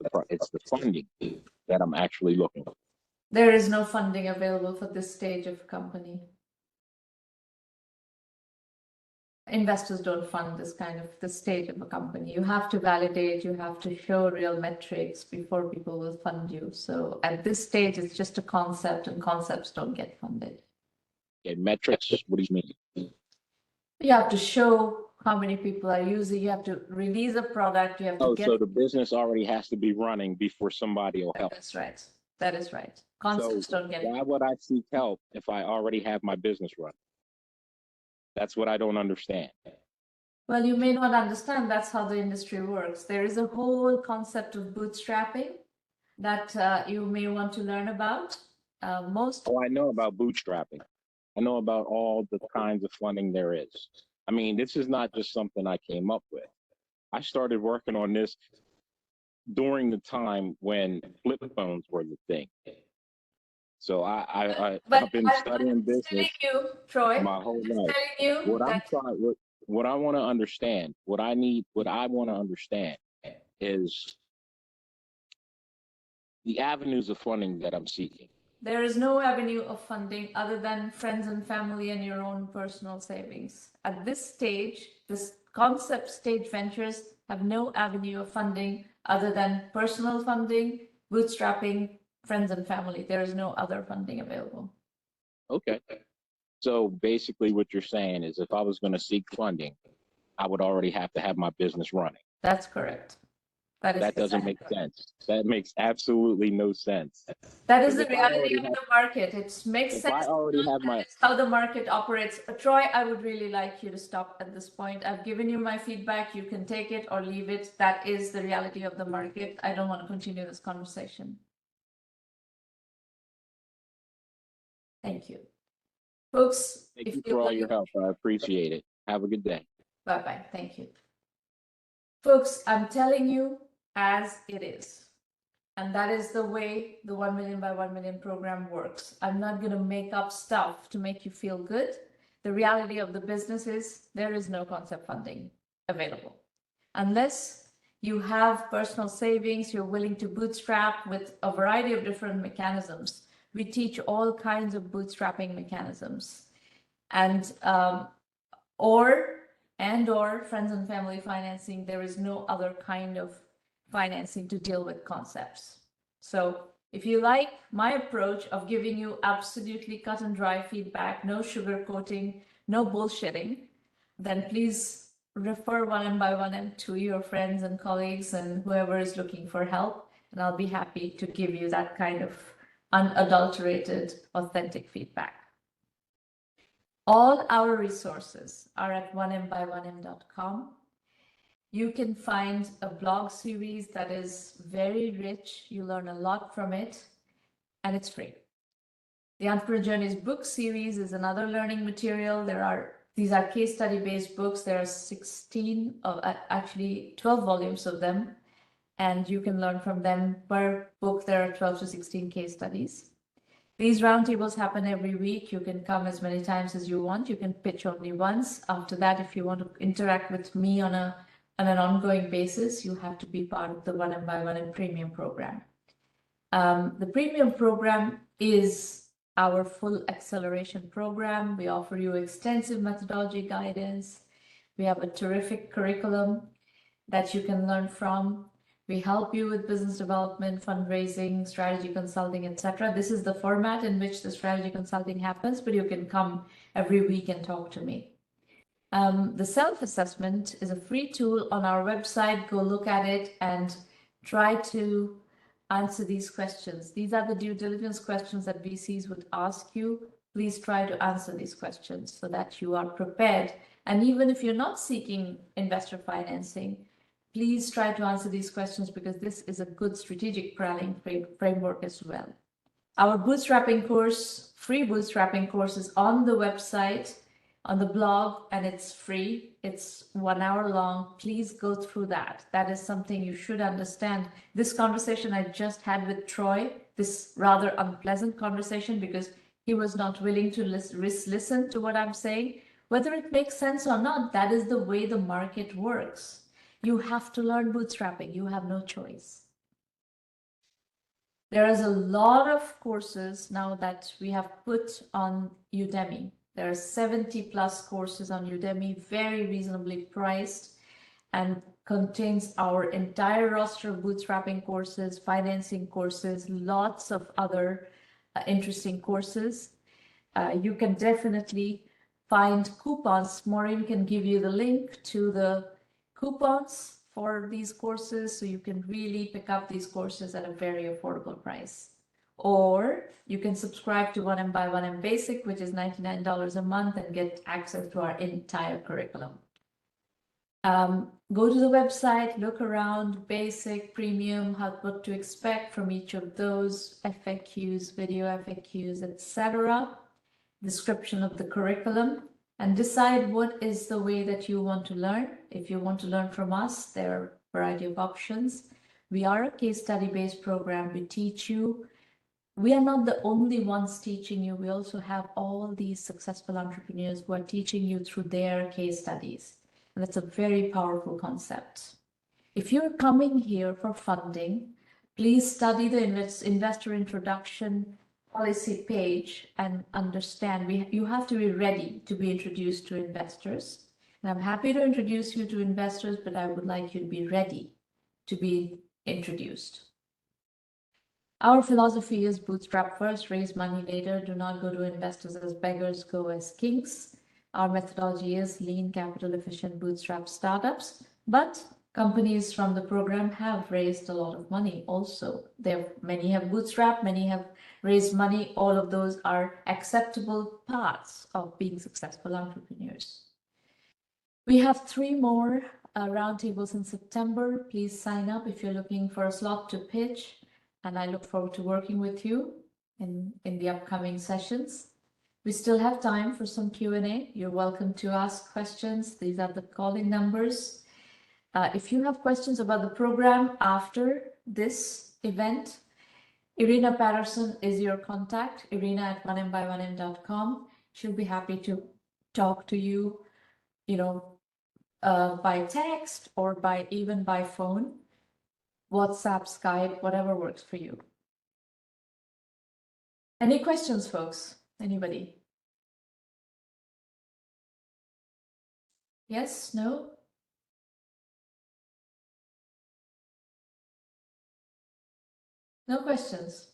the funding that I'm actually looking for. There is no funding available for this stage of company. Investors don't fund this stage of a company. You have to validate, you have to show real metrics before people will fund you. So at this stage, it's just a concept, and concepts don't get funded. Okay, metrics, what do you mean? You have to show how many people are using, you have to release a product, you have to get... So the business already has to be running before somebody will help. That's right. That is right. Concepts don't get... Why would I seek help if I already have my business running? That's what I don't understand. Well, you may not understand that's how the industry works. There is a whole concept of bootstrapping that you may want to learn about. I know about bootstrapping. I know about all the kinds of funding there is. I mean, this is not just something I came up with. I started working on this during the time when flip phones were the thing. So I've been studying business Troy, my whole life. What I want to understand, what I want to understand is the avenues of funding that I'm seeking. There is no avenue of funding other than friends and family and your own personal savings. At this stage, this concept stage ventures have no avenue of funding other than personal funding, bootstrapping, friends and family. There is no other funding available. Okay. So basically what you're saying is if I was going to seek funding, I would already have to have my business running. That's correct. That doesn't make sense. That makes absolutely no sense. That is Because the if I reality already of have, the market. It makes if sense. I already have my, That's how the market operates. Troy, I would really like you to stop at this point. I've given you my feedback. You can take it or leave it. That is the reality of the market. I don't want to continue this conversation. Thank you. Folks, thank if you you for all like, your help. I appreciate it. Have a good day. bye-bye. Thank you. Folks, I'm telling you as it is. And that is the way the 1 million by 1 million program works. I'm not going to make up stuff to make you feel good. The reality of the business is there is no concept funding available. Unless you have personal savings, you're willing to bootstrap with a variety of different mechanisms. We teach all kinds of bootstrapping mechanisms. And or friends and family financing. There is no other kind of financing to deal with concepts. So if you like my approach of giving you absolutely cut and dry feedback, no sugarcoating, no bullshitting, then please refer 1M1M to your friends and colleagues and whoever is looking for help. And I'll be happy to give you that kind of unadulterated, authentic feedback. All our resources are at 1mby1m.com. You can find a blog series that is very rich. You learn a lot from it, and it's free. The Entrepreneur Journeys book series is another learning material. These are case study based books. There are 16 of actually 12 volumes of them, and you can learn from them. Per book, there are 12 to 16 case studies. These roundtables happen every week. You can come as many times as you want. You can pitch only once. After that, if you want to interact with me on an ongoing basis, you have to be part of the 1M1M premium program. The premium program is our full acceleration program. We offer you extensive methodology guidance. We have a terrific curriculum that you can learn from. We help you with business development, fundraising, strategy consulting, etc. This is the format in which the strategy consulting happens, but you can come every week and talk to me. The self-assessment is a free tool on our website. Go look at it and try to answer these questions. These are the due diligence questions that VCs would ask you. Please try to answer these questions so that you are prepared. And even if you're not seeking investor financing, please try to answer these questions because this is a good strategic planning framework as well. Our bootstrapping course, free bootstrapping course, is on the website, on the blog, and it's free. It's 1 hour long. Please go through that. That is something you should understand. This conversation I just had with Troy, this rather unpleasant conversation because he was not willing to listen to what I'm saying. Whether it makes sense or not, that is the way the market works. You have to learn bootstrapping. You have no choice. There is a lot of courses now that we have put on Udemy. There are 70 plus courses on Udemy, very reasonably priced, and contains our entire roster of bootstrapping courses, financing courses, lots of other interesting courses. You can definitely find coupons. Maureen can give you the link to the coupons for these courses, so you can really pick up these courses at a very affordable price. Or you can subscribe to 1M1M Basic, which is $99 a month, and get access to our entire curriculum. Go to the website, look around, basic, premium, what to expect from each of those, FAQs, video FAQs, etc. Description of the curriculum, and decide what is the way that you want to learn. If you want to learn from us, there are a variety of options. We are a case study based program. We teach you. We are not the only ones teaching you. We also have all these successful entrepreneurs who are teaching you through their case studies. And that's a very powerful concept. If you're coming here for funding, please study the investor introduction policy page and understand you have to be ready to be introduced to investors. And I'm happy to introduce you to investors, but I would like you to be ready to be introduced. Our philosophy is bootstrap first, raise money later. Do not go to investors as beggars, go as kings. Our methodology is lean, capital efficient bootstrap startups, but companies from the program have raised a lot of money also. Many have bootstrapped, many have raised money. All of those are acceptable paths of being successful entrepreneurs. We have 3 more roundtables in September. Please sign up if you're looking for a slot to pitch, and I look forward to working with you in the upcoming sessions. We still have time for some Q&A. You're welcome to ask questions. These are the calling numbers. If you have questions about the program after this event, Irina Patterson is your contact, irina@1mby1m.com. She'll be happy to talk to you, by text or even by phone, WhatsApp, Skype, whatever works for you. Any questions, folks? Anybody? Yes? No? No questions?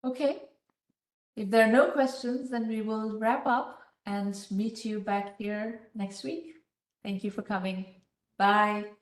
Okay. If there are no questions, then we will wrap up and meet you back here next week. Thank you for coming. Bye.